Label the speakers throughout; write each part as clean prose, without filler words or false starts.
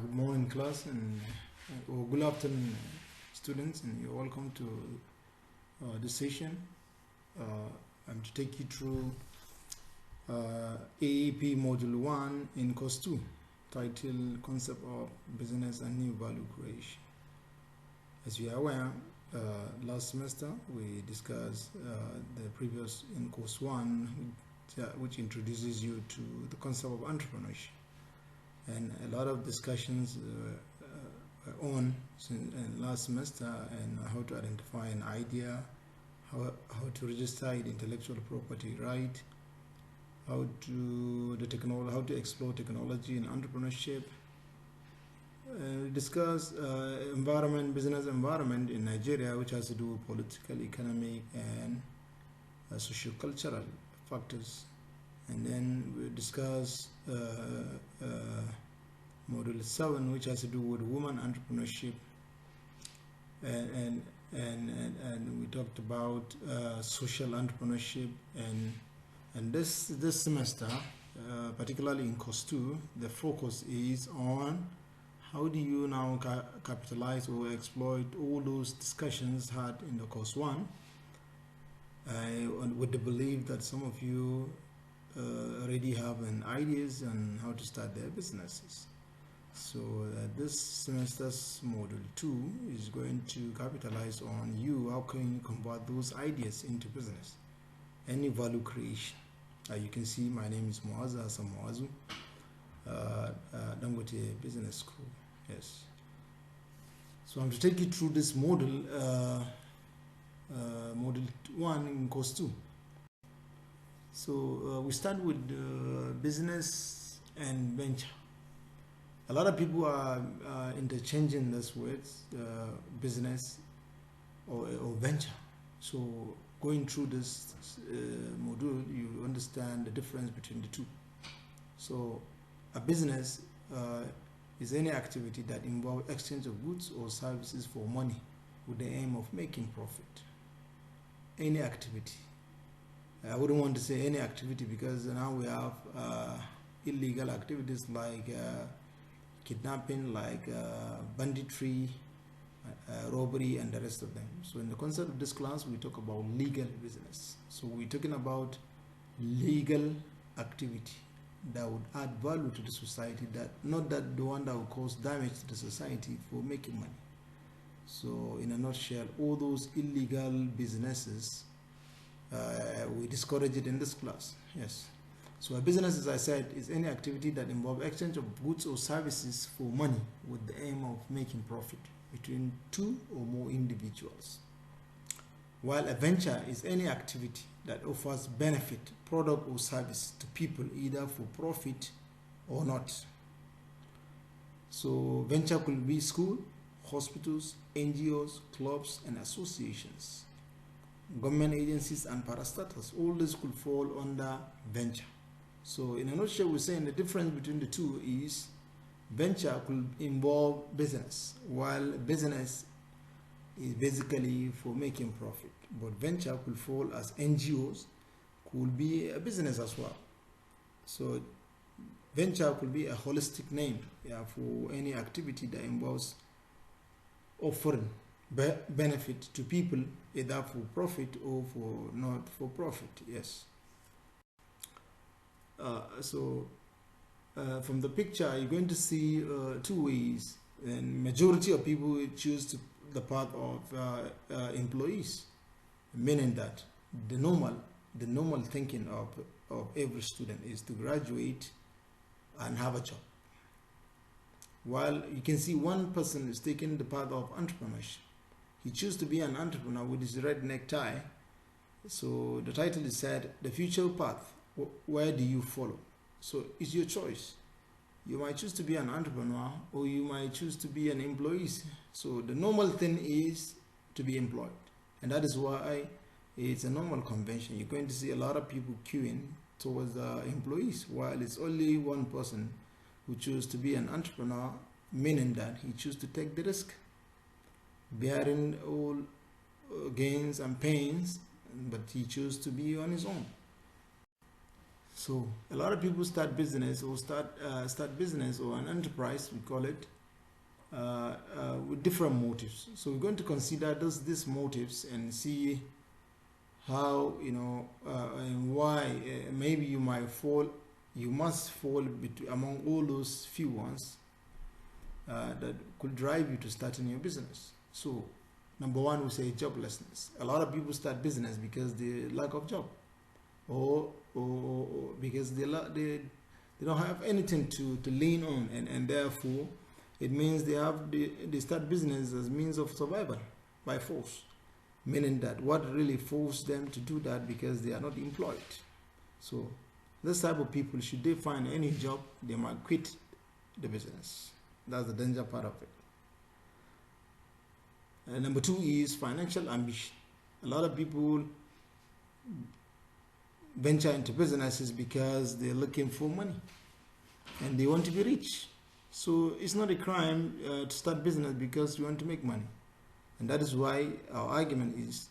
Speaker 1: Good morning, class, and or good afternoon, students, and you're welcome to this session. I'm to take you through EEP Module 1 in Course 2, titled Concept of Business and New Value Creation. As you are aware, last semester we discussed the previous in Course 1, which introduces you to the concept of entrepreneurship. And a lot of discussions on last semester and how to identify an idea, how to register intellectual property right, how to explore technology in entrepreneurship. Discuss business environment in Nigeria, which has to do with political, economic, and socio-cultural factors. And then we discuss Module 7, which has to do with women entrepreneurship, and we talked about social entrepreneurship, and this semester, particularly in Course 2, the focus is on how do you now capitalize or exploit all those discussions had in the Course 1, with the belief that some of you already have an ideas on how to start their businesses. So this semester's Module 2 is going to capitalize on how can you convert those ideas into business, any value creation. You can see my name is Muaz Dangote Business School. Yes. So I'm to take you through this module, Module 1 in Course 2. So we start with business and venture. A lot of people are interchanging those words, business or venture. So going through this module, you understand the difference between the two. So a business is any activity that involves exchange of goods or services for money with the aim of making profit. Any activity. I wouldn't want to say any activity because now we have illegal activities like kidnapping, like banditry, robbery, and the rest of them. So in the concept of this class, we talk about legal business. So we're talking about legal activity that would add value to the society, not that the one that would cause damage to the society for making money. So in a nutshell, all those illegal businesses, we discourage it in this class. Yes. So a business, as I said, is any activity that involves exchange of goods or services for money with the aim of making profit between two or more individuals. While a venture is any activity that offers benefit, product, or service to people either for profit or not. So venture could be school, hospitals, NGOs, clubs, and associations, government agencies, and parastatals. All this could fall under venture. So in a nutshell, we're saying the difference between the two is venture could involve business, while business is basically for making profit. But venture could fall as NGOs, could be a business as well. So venture could be a holistic name, for any activity that involves offering benefit to people either for profit or for not for profit. Yes. From the picture, you're going to see two ways, and majority of people choose the path of employees, meaning that the normal thinking of every student is to graduate and have a job. While you can see one person is taking the path of entrepreneurship. He chooses to be an entrepreneur with his red necktie. So the title is said, the future path, where do you follow? So it's your choice. You might choose to be an entrepreneur or you might choose to be an employee. So the normal thing is to be employed. And that is why it's a normal convention. You're going to see a lot of people queuing towards the employees, while it's only one person who chooses to be an entrepreneur, meaning that he chooses to take the risk, bearing all gains and pains, but he chooses to be on his own. So a lot of people start business or start business or an enterprise, we call it, with different motives. So we're going to consider these motives and see how, and why maybe you must fall among all those few ones that could drive you to starting your business. So number one, we say joblessness. A lot of people start business because they lack of job, or because they don't have anything to lean on, and therefore it means they start business as means of survival by force, meaning that what really forced them to do that because they are not employed. So this type of people, should they find any job, they might quit the business. That's the danger part of it. And number two is financial ambition. A lot of people venture into businesses because they're looking for money and they want to be rich. So it's not a crime to start business because you want to make money. And that is why our argument is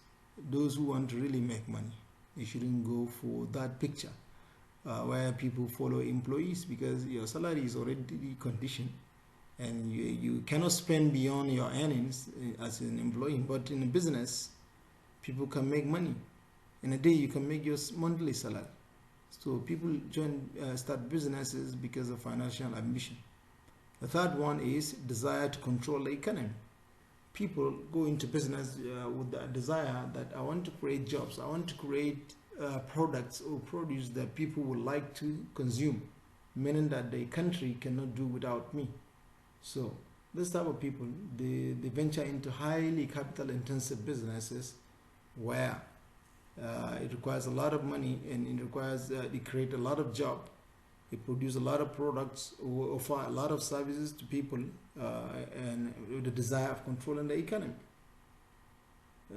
Speaker 1: those who want to really make money, you shouldn't go for that picture where people follow employees, because your salary is already conditioned and you cannot spend beyond your earnings as an employee. But in a business, people can make money. In a day, you can make your monthly salary. So people start businesses because of financial ambition. The third one is desire to control the economy. People go into business with the desire that I want to create jobs, I want to create products or produce that people would like to consume, meaning that the country cannot do without me. So this type of people, they venture into highly capital intensive businesses where it requires a lot of money, and it requires they create a lot of job, it produce a lot of products, or offer a lot of services to people, and with the desire of controlling the economy.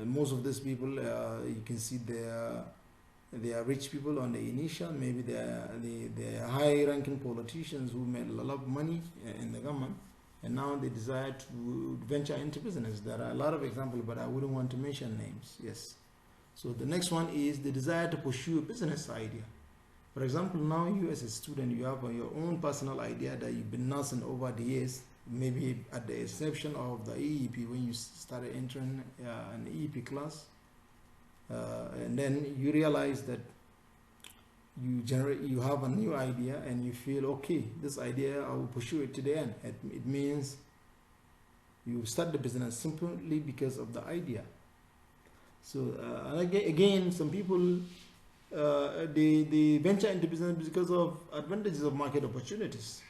Speaker 1: Most of these people, you can see they are rich people on the initial, maybe they are high-ranking politicians who made a lot of money in the government, and now they desire to venture into business. There are a lot of examples, but I wouldn't want to mention names. Yes. So the next one is the desire to pursue a business idea. For example, now you as a student, you have your own personal idea that you've been nursing over the years, maybe at the exception of the EEP, when you started entering an EEP class, and then you realize that you have a new idea and you feel, okay, this idea, I will pursue it to the end. It means you start the business simply because of the idea. So again, some people they venture into business because of advantages of market opportunities.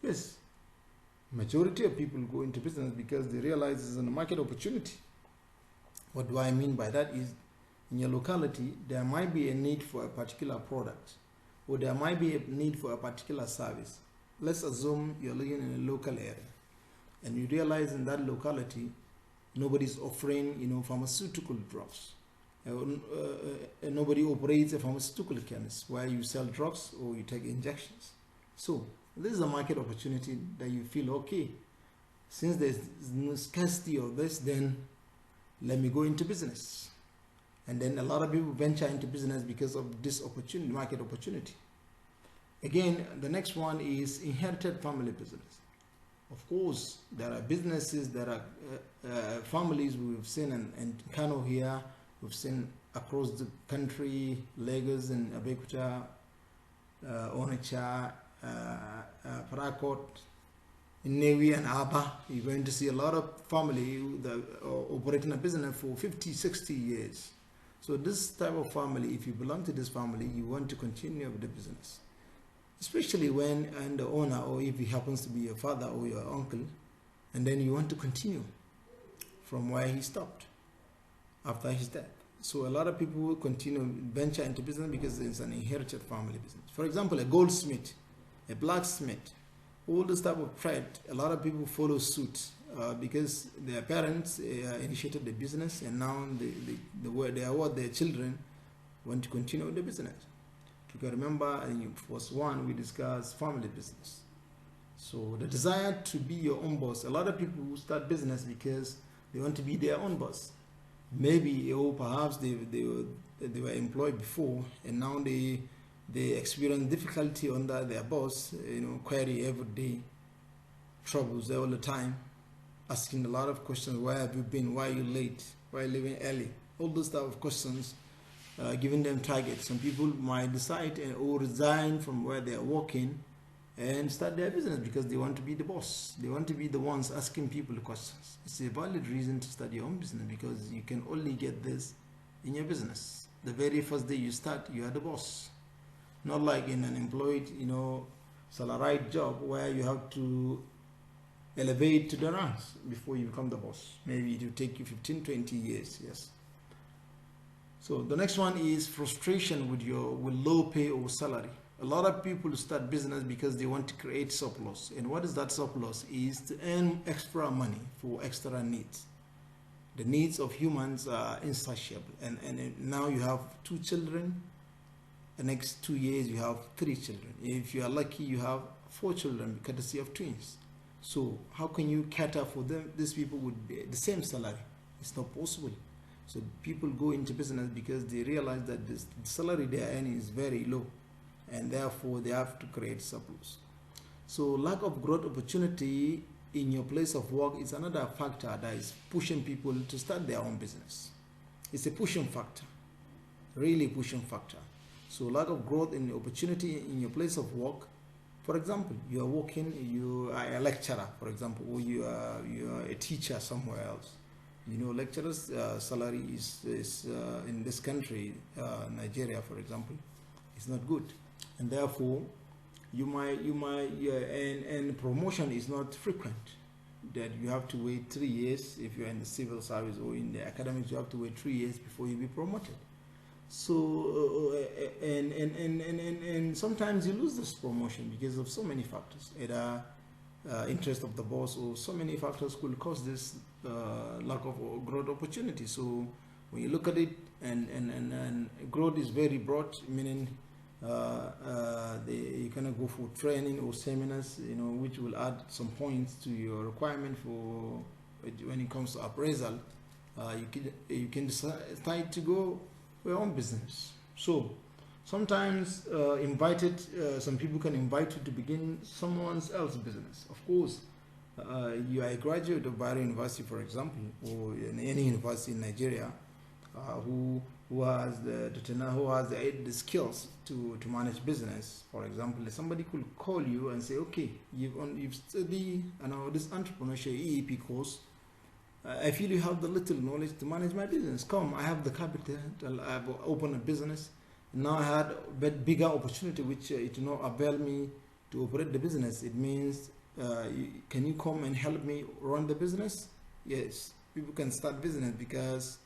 Speaker 1: Yes, majority of people go into business because they realize there's a market opportunity. What do I mean by that is, in your locality, there might be a need for a particular product, or there might be a need for a particular service. Let's assume you're living in a local area, and you realize in that locality, nobody's offering, pharmaceutical drugs. Nobody operates a pharmaceutical chemist where you sell drugs or you take injections. So this is a market opportunity that you feel, okay, since there's no scarcity of this, then let me go into business. And then a lot of people venture into business because of this opportunity, market opportunity. Again, the next one is inherited family business. Of course, there are businesses, there are families we've seen in Kano here, we've seen across the country, Lagos and Abeokuta, Onitsha, Parakot, in Newi and Aba. You're going to see a lot of family that are operating a business for 50, 60 years. So this type of family, if you belong to this family, you want to continue with the business. Especially when the owner, or if he happens to be your father or your uncle, and then you want to continue from where he stopped after his death. So a lot of people will continue venture into business because it's an inherited family business. For example, a goldsmith, a blacksmith, all this type of trade, a lot of people follow suit because their parents initiated the business, and now their children want to continue with the business. You can remember in first one we discussed family business. So the desire to be your own boss. A lot of people who start business because they want to be their own boss. Maybe, or perhaps they were employed before, and now they They experience difficulty under their boss, query every day, troubles all the time, asking a lot of questions. Where have you been? Why are you late? Why are you leaving early? All those type of questions, giving them targets. Some people might decide or resign from where they are working and start their business because they want to be the boss. They want to be the ones asking people questions. It's a valid reason to start your own business because you can only get this in your business. The very first day you start, you are the boss. Not like in an employed, salaried job where you have to elevate to the ranks before you become the boss. Maybe it will take you 15, 20 years, yes. So the next one is frustration with low pay or salary. A lot of people start business because they want to create surplus. And what is that surplus? Is to earn extra money for extra needs. The needs of humans are insatiable. And now you have 2 children. The next 2 years you have 3 children. If you are lucky, you have 4 children courtesy of twins. So how can you cater for them? These people would be the same salary. It's not possible. So people go into business because they realize that the salary they are earning is very low, and therefore they have to create surplus. So lack of growth opportunity in your place of work is another factor that is pushing people to start their own business. It's a pushing factor, really pushing factor. So lack of growth in opportunity in your place of work. For example, you are working, you are a lecturer, for example, or you are a teacher somewhere else. Lecturers' salary is in this country, Nigeria, for example, is not good, and therefore and promotion is not frequent. That you have to wait 3 years if you are in the civil service, or in the academics you have to wait 3 years before you be promoted. So and sometimes you lose this promotion because of so many factors, either interest of the boss, or so many factors could cause this lack of growth opportunity. So when you look at it, and growth is very broad, meaning you cannot go for training or seminars, which will add some points to your requirement for when it comes to appraisal. You can decide to go for your own business. So sometimes some people can invite you to begin someone else's business. Of course, you are a graduate of Bayero University, for example, or in any university in Nigeria, who has the skills to manage business. For example, somebody could call you and say, okay, you've studied this entrepreneurship EEP course. I feel you have the little knowledge to manage my business. Come, I have the capital. I've opened a business. Now I had a bigger opportunity, which it avail me to operate the business. It means, can you come and help me run the business? Yes, people can start business because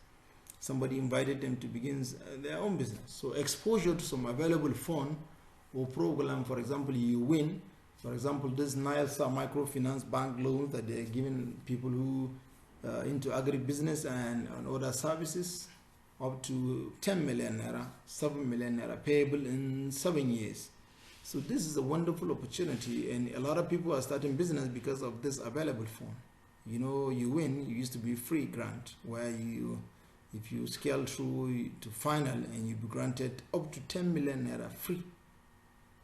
Speaker 1: somebody invited them to begin their own business. So exposure to some available fund or program, for example, you win. For example, this NILSA microfinance bank loans that they're giving people who into agribusiness and other services, up to 10 million naira, 7 million naira payable in 7 years. So this is a wonderful opportunity, and a lot of people are starting business because of this available fund. You win. You used to be free grant, where if you scale through to final and you be granted up to 10 million naira free,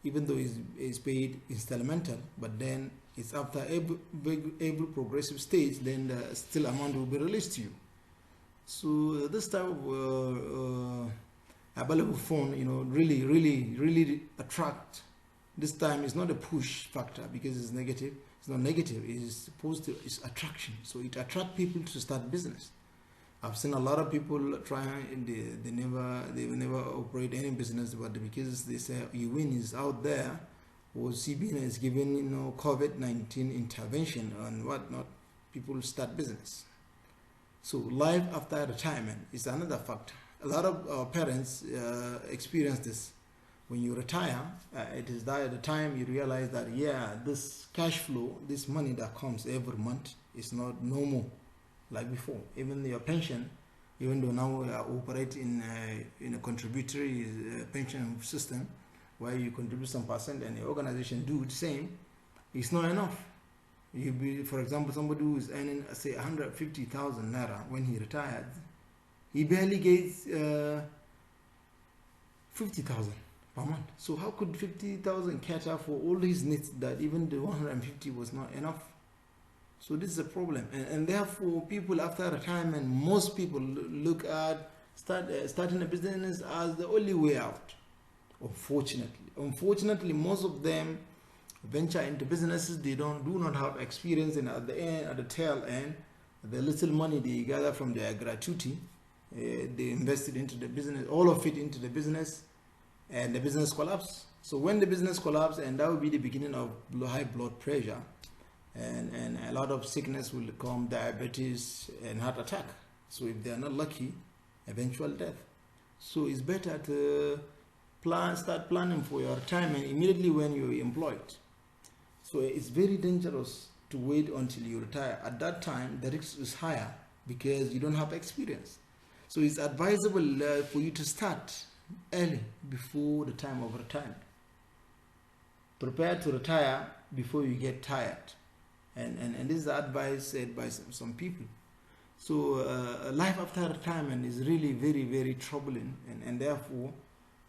Speaker 1: even though it's paid installmental, but then it's after every progressive stage, then the still amount will be released to you. So this type of available phone, really attract. This time it's not a push factor because it's negative. It's not negative. It's positive. It's attraction. So it attracts people to start business. I've seen a lot of people trying. They will never operate any business, but because they say UWIN is out there, or CBN is giving COVID-19 intervention and whatnot, people start business. So life after retirement is another factor. A lot of parents experience this. When you retire, it is that at the time you realize that, this cash flow, this money that comes every month is not normal like before. Even your pension, even though now we operate in a contributory pension system where you contribute some percent and the organization do the same, it's not enough. For example, somebody who is earning, say, 150,000 naira when he retired, he barely gets 50,000 per month. So how could 50,000 cater for all his needs that even the 150 was not enough? So this is a problem, and therefore people after retirement, most people look at starting a business as the only way out. Unfortunately, most of them venture into businesses they do not have experience, and at the end, at the tail end, the little money they gather from their gratuity, they invested into the business, all of it into the business, and the business collapse. So when the business collapse, and that will be the beginning of high blood pressure, and a lot of sickness will come, diabetes and heart attack. So if they are not lucky, eventual death. So it's better to start planning for your retirement immediately when you're employed. So it's very dangerous to wait until you retire. At that time, the risk is higher because you don't have experience. So it's advisable for you to start early before the time of retirement. Prepare to retire before you get tired. And this is the advice said by some people. So life after retirement is really very, very troubling, and therefore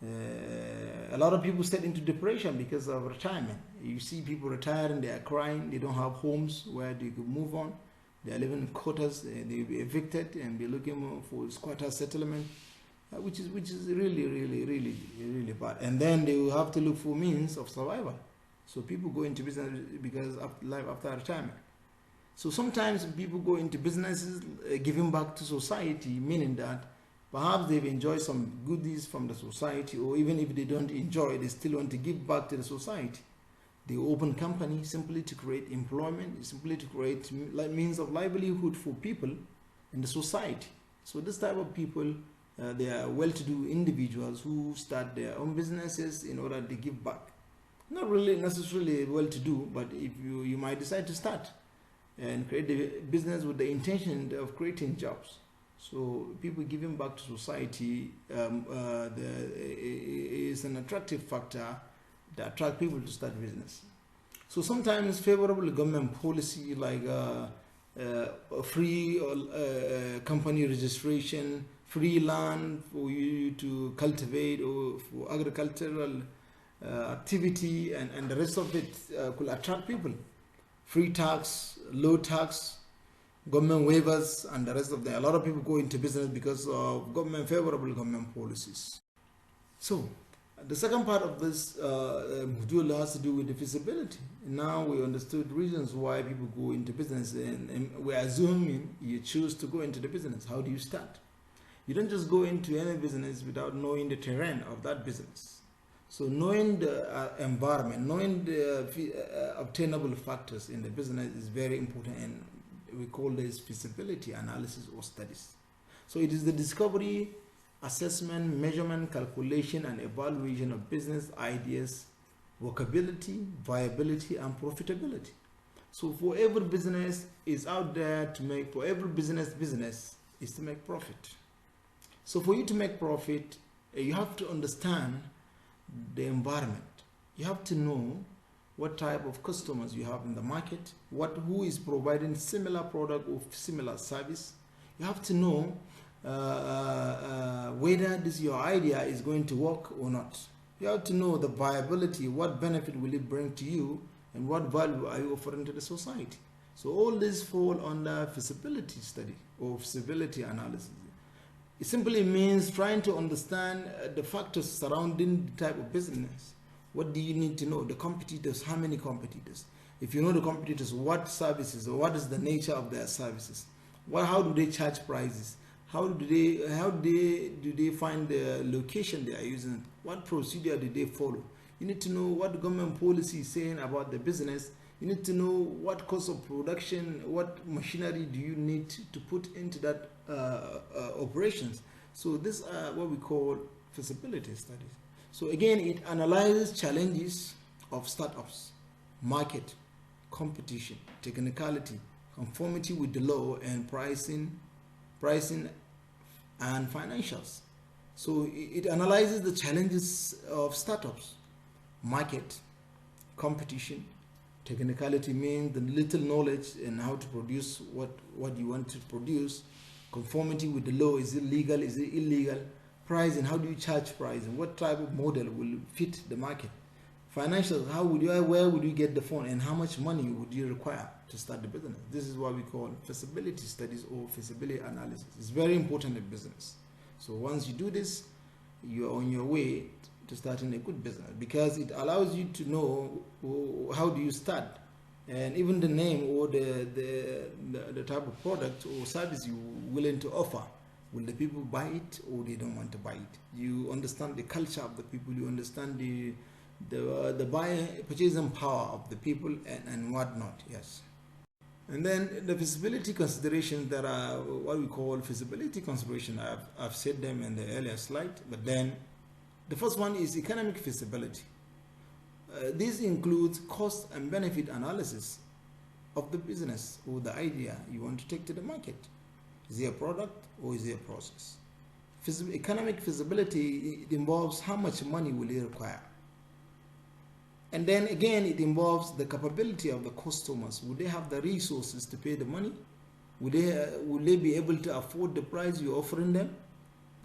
Speaker 1: a lot of people get into depression because of retirement. You see people retiring, they are crying, they don't have homes where they could move on. They are living in quarters, they'll be evicted and be looking for squatter settlement, which is really bad. And then they will have to look for means of survival. So people go into business because of life after retirement. So sometimes people go into businesses giving back to society, meaning that perhaps they've enjoyed some goodies from the society, or even if they don't enjoy, they still want to give back to the society. They open companies simply to create employment, simply to create means of livelihood for people in the society. So this type of people, they are well-to-do individuals who start their own businesses in order to give back. Not really necessarily well-to-do, but if you might decide to start and create a business with the intention of creating jobs. So people giving back to society is an attractive factor that attract people to start business. So sometimes favorable government policy like free company registration, free land for you to cultivate or for agricultural activity, and the rest of it could attract people. Free tax, low tax, government waivers, and the rest of them. A lot of people go into business because of favorable government policies. So the second part of this module has to do with the feasibility. Now we understood reasons why people go into business, and we're assuming you choose to go into the business. How do you start? You don't just go into any business without knowing the terrain of that business. So knowing the environment, knowing the obtainable factors in the business is very important, and we call this feasibility analysis or studies. So it is the discovery, assessment, measurement, calculation, and evaluation of business ideas, workability, viability, and profitability. So for every business is out there to make, for every business is to make profit. So for you to make profit, you have to understand the environment. You have to know what type of customers you have in the market, who is providing similar product or similar service. You have to know whether your idea is going to work or not. You have to know the viability, what benefit will it bring to you, and what value are you offering to the society. So all this fall under feasibility study or feasibility analysis. It simply means trying to understand the factors surrounding the type of business. What do you need to know? The competitors, how many competitors? If you know the competitors, what services, or what is the nature of their services? How do they charge prices? How do they find the location they are using? What procedure do they follow? You need to know what the government policy is saying about the business. You need to know what cost of production, what machinery do you need to put into that operations. So this are what we call feasibility studies. So again, it analyzes challenges of startups, market, competition, technicality, conformity with the law, and pricing and financials. So it analyzes the challenges of startups, market, competition. Technicality means the little knowledge and how to produce what you want to produce. Conformity with the law, is it legal, is it illegal? Pricing, how do you charge pricing? What type of model will fit the market? Financial, how would you, where would you get the fund, and how much money would you require to start the business? This is what we call feasibility studies or feasibility analysis. It's very important in business. So once you do this, you're on your way to starting a good business, because it allows you to know how do you start, and even the name or the type of product or service you're willing to offer. Will the people buy it or they don't want to buy it? You understand the culture of the people, you understand the buying, purchasing power of the people, and whatnot. Yes. And then the feasibility considerations, that are what we call feasibility consideration. I've said them in the earlier slide, but then the first one is economic feasibility. This includes cost and benefit analysis of the business or the idea you want to take to the market. Is it a product or is it a process? Economic feasibility, it involves how much money will it require. And then again, it involves the capability of the customers. Would they have the resources to pay the money? Would they be able to afford the price you're offering them?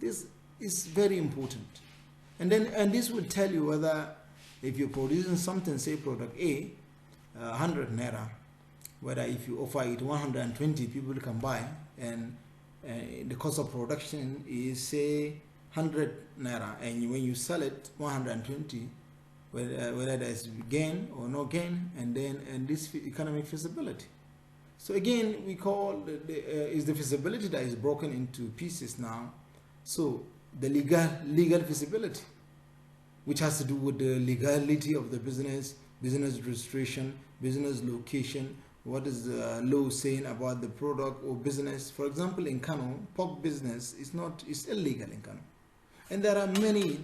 Speaker 1: This is very important. And this will tell you whether, if you're producing something, say product A, 100 naira, whether if you offer it 120, people can buy, and the cost of production is say 100 naira, and when you sell it 120, whether there's gain or no gain, and this economic feasibility. So again, we call is the feasibility that is broken into pieces now. So the legal feasibility, which has to do with the legality of the business registration, business location, what is the law saying about the product or business. For example, in Kano, pork business is illegal in Kano. And there are many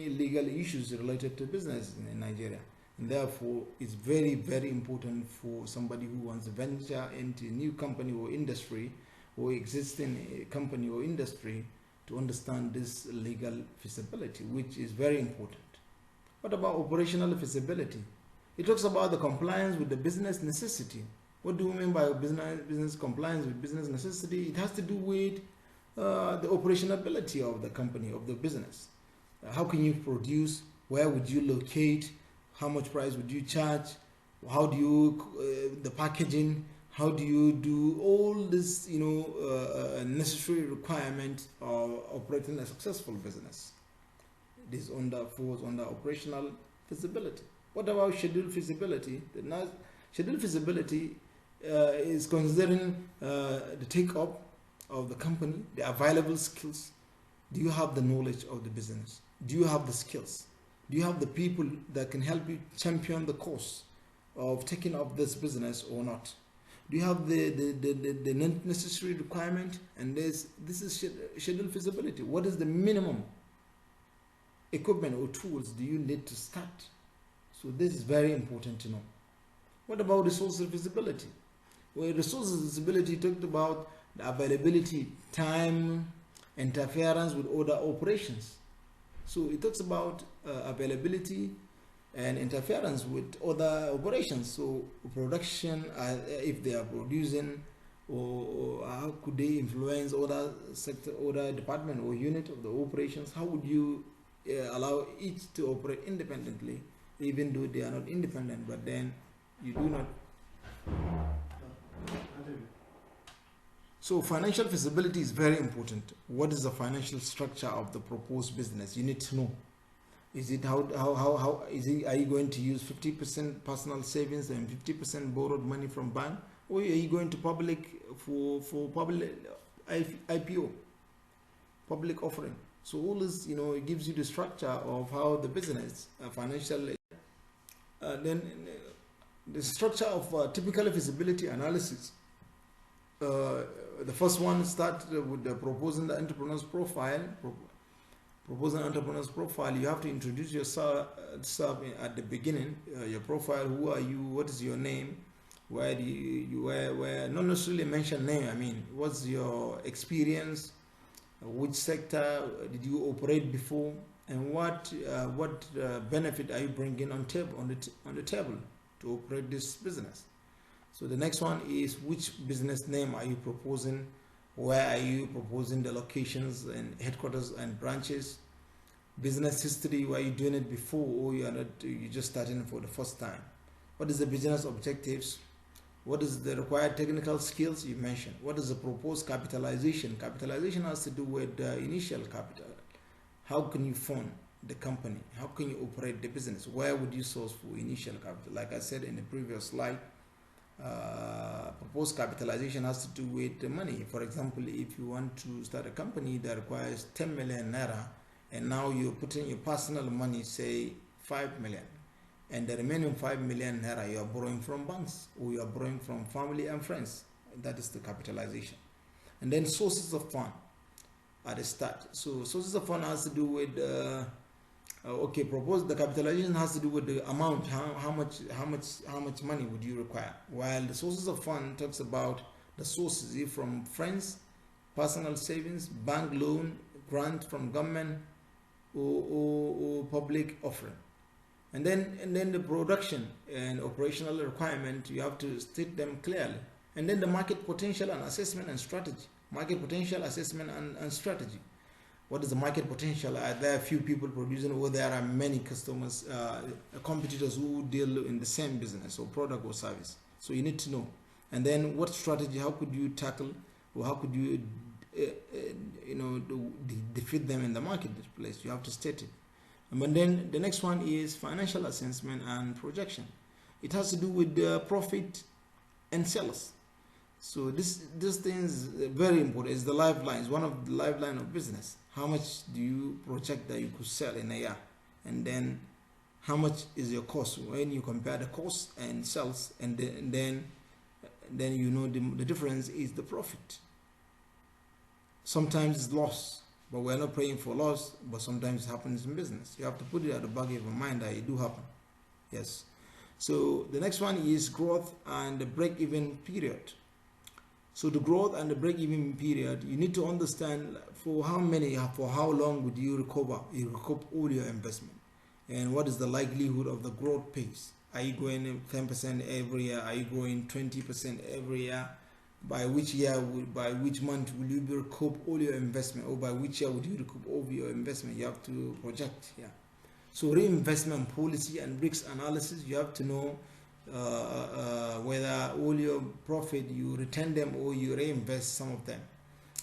Speaker 1: legal issues related to business in Nigeria. And therefore, it's very, very important for somebody who wants to venture into a new company or industry, or existing company or industry, to understand this legal feasibility, which is very important. What about operational feasibility? It talks about the compliance with the business necessity. What do we mean by business compliance with business necessity? It has to do with the operationality of the company, of the business. How can you produce? Where would you locate? How much price would you charge? How do you the packaging? How do you do all this, necessary requirement of operating a successful business? This falls under operational feasibility. What about schedule feasibility? Schedule feasibility is considering the take-up of the company, the available skills. Do you have the knowledge of the business? Do you have the skills? Do you have the people that can help you champion the cause of taking up this business or not? Do you have the necessary requirement? And this is schedule feasibility. What is the minimum equipment or tools do you need to start? So this is very important to know. What about resources feasibility? Well, resources feasibility talked about the availability, time, interference with other operations. So it talks about availability and interference with other operations. So production, if they are producing, or how could they influence other sector, other department or unit of the operations? How would you allow each to operate independently, even though they are not independent, but then you do not. So financial feasibility is very important. What is the financial structure of the proposed business? You need to know. Is it how is it? Are you going to use 50% personal savings and 50% borrowed money from bank, or are you going to public for public IPO, public offering? So all this, it gives you the structure of how the business financial. Then the structure of typical feasibility analysis. The first one starts with the proposing the entrepreneur's profile. Proposing entrepreneur's profile, you have to introduce yourself at the beginning. Your profile, who are you, what is your name, where do where not necessarily mention name, I mean, what's your experience, which sector did you operate before, and what benefit are you bringing on the table to operate this business. So the next one is, which business name are you proposing Where are you proposing the locations and headquarters and branches? Business history, why are you doing it before, or you're just starting for the first time? What is the business objectives? What is the required technical skills you mentioned? What is the proposed capitalization? Capitalization has to do with the initial capital. How can you fund the company? How can you operate the business? Where would you source for initial capital? Like I said in the previous slide, proposed capitalization has to do with the money. For example, if you want to start a company that requires 10 million naira, and now you're putting your personal money, say 5 million, and the remaining 5 million naira you are borrowing from banks, or you are borrowing from family and friends. That is the capitalization. And then sources of fund at the start. So sources of fund has to do with the capitalization has to do with the amount, how much money would you require, while the sources of fund talks about the sources from friends, personal savings, bank loan, grant from government, or public offering. And then the production and operational requirement, you have to state them clearly. And then the market potential and assessment and strategy. Market potential, assessment, and strategy. What is the market potential? Are there a few people producing, or there are many customers, competitors who deal in the same business or product or service? So you need to know. And then what strategy, how could you tackle, or how could you defeat them in the marketplace? You have to state it. And then the next one is financial assessment and projection. It has to do with the profit and sales. So this thing is very important. It's the lifeline. It's one of the lifeline of business. How much do you project that you could sell in a year? And then how much is your cost when you compare the cost and sales, and then you know the difference is the profit. Sometimes it's loss, but we're not praying for loss, but sometimes it happens in business. You have to put it at the back of your mind that it do happen. Yes. So the next one is growth and the break-even period. So the growth and the break-even period, you need to understand for how long would you recoup all your investment, and what is the likelihood of the growth pace. Are you growing 10% every year? Are you growing 20% every year? By which month will you recoup all your investment, or by which year would you recoup all your investment? You have to project here. So reinvestment policy and risk analysis, you have to know whether all your profit you return them or you reinvest some of them.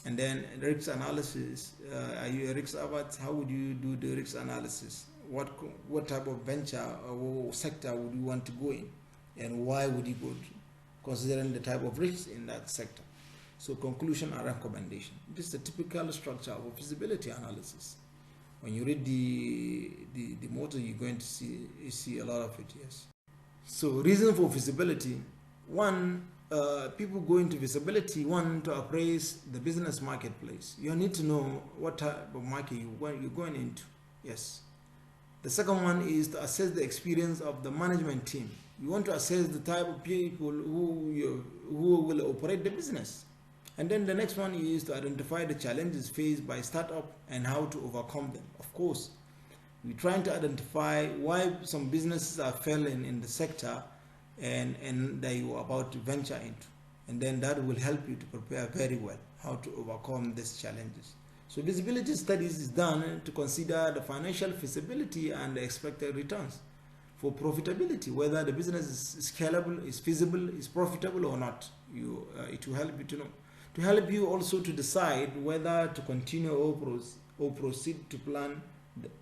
Speaker 1: And then risk analysis, are you a risk averse? How would you do the risk analysis? What type of venture or sector would you want to go in, and why would you go to, considering the type of risk in that sector? So conclusion and recommendation. This is the typical structure of a feasibility analysis. When you read the motto, you're going to see a lot of it. Yes. So reason for feasibility: one, people go into feasibility, one, to appraise the business marketplace. You need to know what type of market you're going into. Yes. The second one is to assess the experience of the management team. You want to assess the type of people who will operate the business. And then the next one is to identify the challenges faced by startup and how to overcome them. Of course, we're trying to identify why some businesses are failing in the sector and that you are about to venture into. And then that will help you to prepare very well how to overcome these challenges. So feasibility studies is done to consider the financial feasibility and the expected returns. For profitability, whether the business is scalable, is feasible, is profitable or not, it will help you to know. To help you also to decide whether to continue or proceed to plan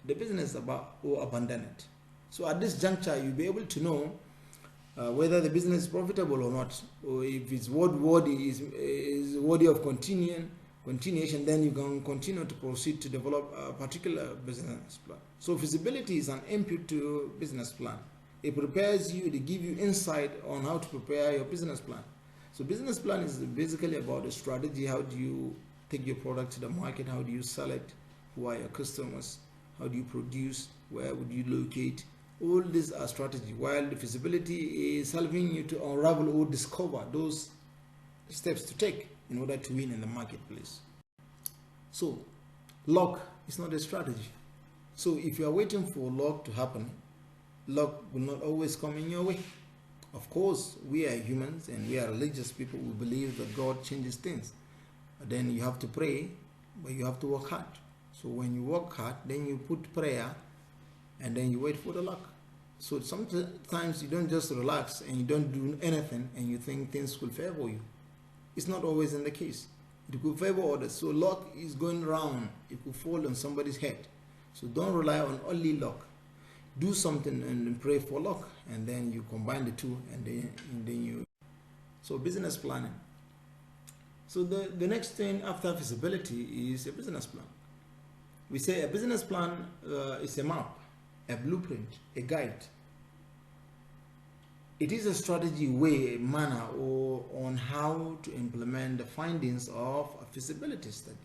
Speaker 1: the business or abandon it. So at this juncture, you'll be able to know whether the business is profitable or not, or if it's worthy of continuation, then you can continue to proceed to develop a particular business plan. So feasibility is an input to business plan. It prepares you, to give you insight on how to prepare your business plan. So business plan is basically about a strategy. How do you take your product to the market? How do you sell it? Who are your customers? How do you produce? Where would you locate? All these are strategy, while the feasibility is helping you to unravel or discover those steps to take in order to win in the marketplace. So luck is not a strategy. So if you are waiting for luck to happen, luck will not always come in your way. Of course, we are humans and we are religious people. We believe that God changes things. Then you have to pray, but you have to work hard. So when you work hard, then you put prayer, and then you wait for the luck. So sometimes you don't just relax and you don't do anything and you think things will favor you. It's not always in the case. It could favor others. So luck is going round. It could fall on somebody's head. So don't rely on only luck. Do something and pray for luck, and then you combine the two, and then you. So business planning. So the next thing after feasibility is a business plan. We say a business plan is a map, a blueprint, a guide. It is a strategy, way, manner, or on how to implement the findings of a feasibility study.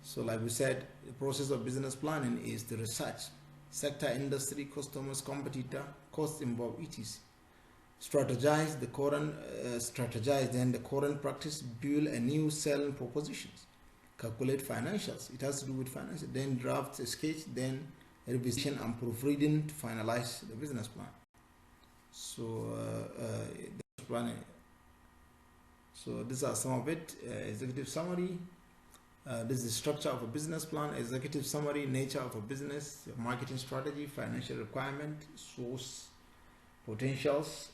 Speaker 1: So like we said, the process of business planning is the research, sector, industry, customers, competitor, costs involved, etc. Strategize then the current practice, build a new selling propositions, calculate financials. It has to do with finance. Then draft a sketch, then revision and proofreading to finalize the business plan. So planning. So these are some of it. Executive summary. This is the structure of a business plan. Executive summary, nature of a business, marketing strategy, financial requirement, source, potentials,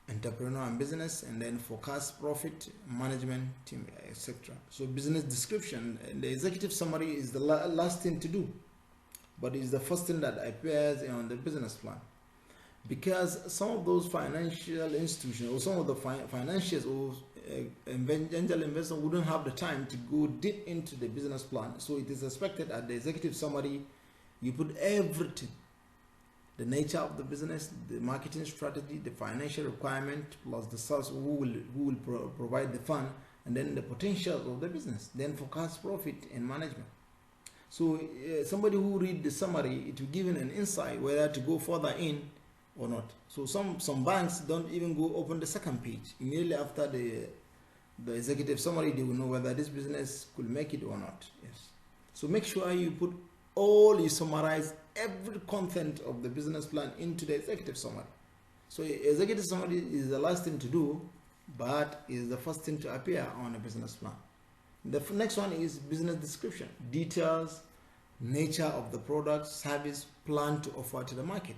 Speaker 1: entrepreneur and business, and then forecast, profit, management, team, etc. So business description. The executive summary is the last thing to do, but it's the first thing that appears on the business plan. Because some of those financial institutions or some of the financials or angel investors wouldn't have the time to go deep into the business plan. So it is expected at the executive summary, you put everything: the nature of the business, the marketing strategy, the financial requirement, plus the source who will provide the fund, and then the potential of the business, then forecast, profit, and management. So somebody who read the summary, it will give an insight whether to go further in or not. So some banks don't even go open the second page. Immediately after the executive summary, they will know whether this business could make it or not. Yes. So make sure you summarize every content of the business plan into the executive summary. So executive summary is the last thing to do, but is the first thing to appear on a business plan. The next one is business description. Details, nature of the product, service, plan to offer to the market.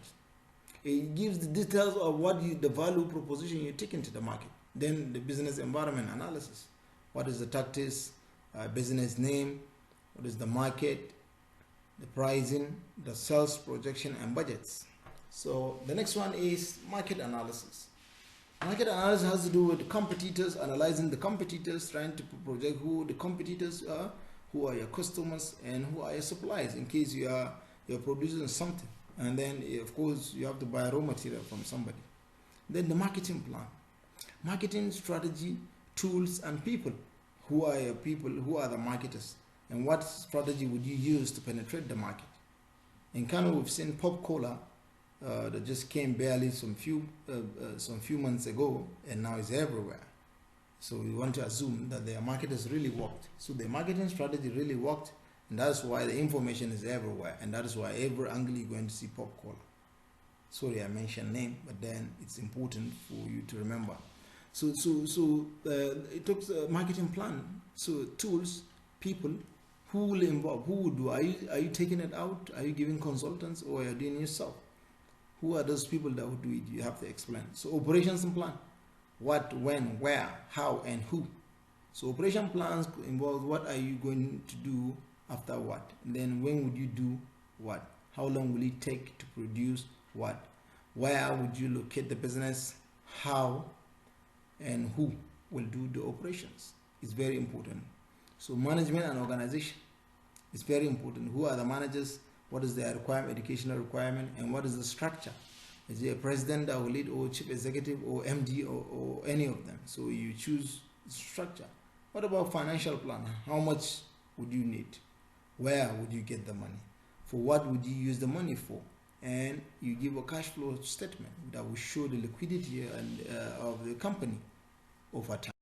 Speaker 1: It gives the details of the value proposition you take into the market. Then the business environment analysis. What is the tactics, business name, what is the market, the pricing, the sales projection, and budgets. So the next one is market analysis. Market analysis has to do with the competitors, analyzing the competitors, trying to project who the competitors are, who are your customers, and who are your suppliers in case you're producing something. And then, of course, you have to buy raw material from somebody. Then the marketing plan. Marketing strategy, tools, and people. Who are your people? Who are the marketers? And what strategy would you use to penetrate the market? In Kano, we've seen Pop Cola that just came barely some few months ago, and now it's everywhere. So we want to assume that their marketers really worked. So the marketing strategy really worked. And that's why the information is everywhere, and that is why every angle you're going to see Pop Cola. Sorry, I mentioned name, but then it's important for you to remember. So it talks marketing plan. So tools, people, who will involve, who will do? Are you taking it out? Are you giving consultants, or are you doing it yourself? Who are those people that would do it? You have to explain. So operations and plan: what, when, where, how, and who. So operation plans involve what are you going to do after what, and then when would you do what, how long will it take to produce what, where would you locate the business, how and who will do the operations. It's very important. So management and organization is very important. Who are the managers, what is their requirement, educational requirement, and what is the structure? Is it a president that will lead, or chief executive, or MD, or any of them? So you choose structure. What about financial plan? How much would you need? Where would you get the money? For what would you use the money for? And you give a cash flow statement that will show the liquidity of the company over time.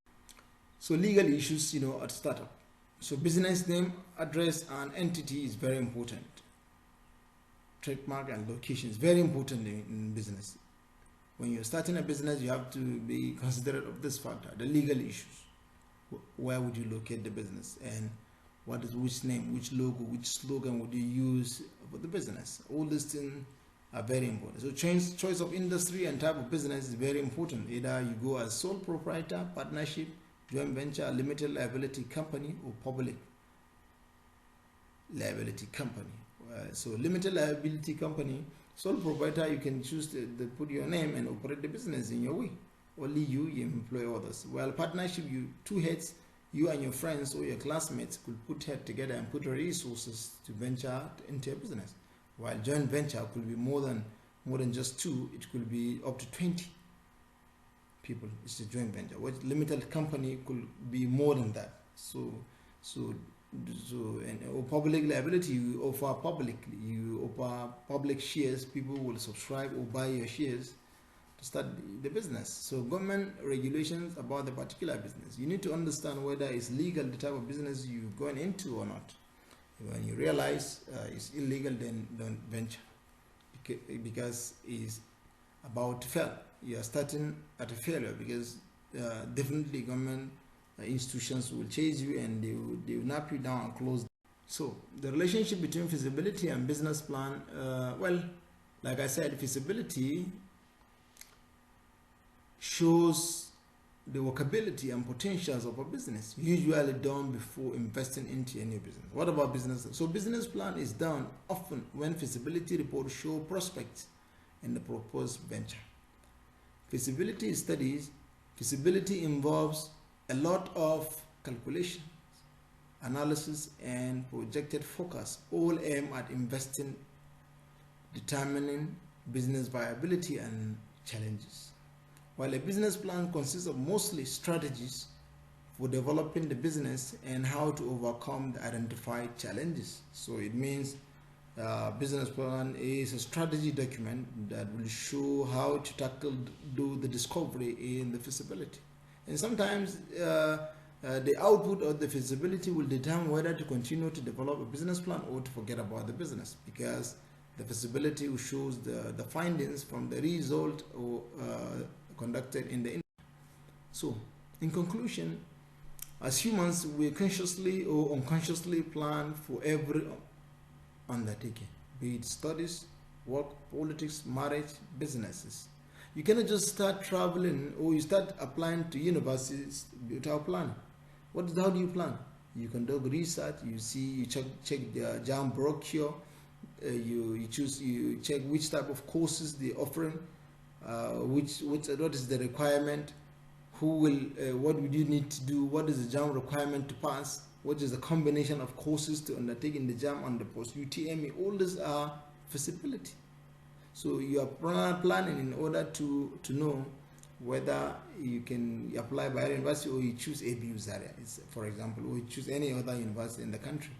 Speaker 1: So legal issues, at startup. So business name, address, and entity is very important. Trademark and location is very important in business. When you're starting a business, you have to be considerate of this factor, the legal issues. where would you locate the business, and what is which name, which logo, which slogan would you use for the business? All these things are very important. So choice of industry and type of business is very important. Either you go as sole proprietor, partnership, joint venture, limited liability company, or public liability company. So limited liability company, sole proprietor, you can choose to put your name and operate the business in your way. Only you employ others. While partnership, you two heads, you and your friends or your classmates could put head together and put resources to venture into a business. While joint venture could be more than just two, it could be up to 20 people. It's a joint venture. What limited company could be more than that. So or public liability, you offer publicly, you offer public shares, people will subscribe or buy your shares to start the business. So government regulations about the particular business, you need to understand whether it's legal, the type of business you're going into or not. When you realize it's illegal, then don't venture, because it's about to fail. You are starting at a failure, because definitely government institutions will chase you and they will knock you down and close. So the relationship between feasibility and business plan, well, like I said, feasibility shows the workability and potentials of a business, usually done before investing into any business. What about business? So business plan is done often when feasibility reports show prospects in the proposed venture. Feasibility studies, feasibility involves a lot of calculations, analysis, and projected focus, all aim at investing, determining business viability and challenges. While a business plan consists of mostly strategies for developing the business and how to overcome the identified challenges. So it means business plan is a strategy document that will show how to do the discovery in the feasibility. And sometimes the output of the feasibility will determine whether to continue to develop a business plan or to forget about the business, because the feasibility shows the findings from the result or conducted in the. So in conclusion, as humans, we consciously or unconsciously plan for every undertaking, be it studies, work, politics, marriage, businesses. You cannot just start traveling or you start applying to universities without planning. How do you plan? You conduct research, you check the JAM brochure, you check which type of courses they're offering, what is the requirement, what would you need to do, what is the JAM requirement to pass, what is the combination of courses to undertake in the JAM and the post UTME. All these are feasibility. So you are planning in order to know whether you can apply by university or you choose ABU Zaria, for example, or you choose any other university in the country.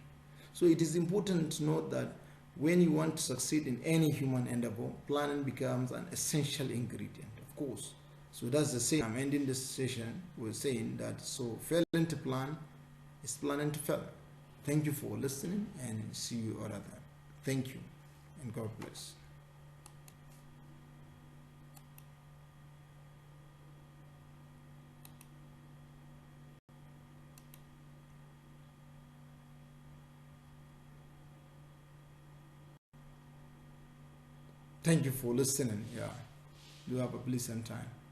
Speaker 1: So it is important to note that when you want to succeed in any human endeavor, planning becomes an essential ingredient, of course. So that's the same. I'm ending this session with saying that, so failing to plan is planning to fail. Thank you for listening, and see you other time. Thank you, and God bless. Thank you for listening. Yeah, you have a pleasant time.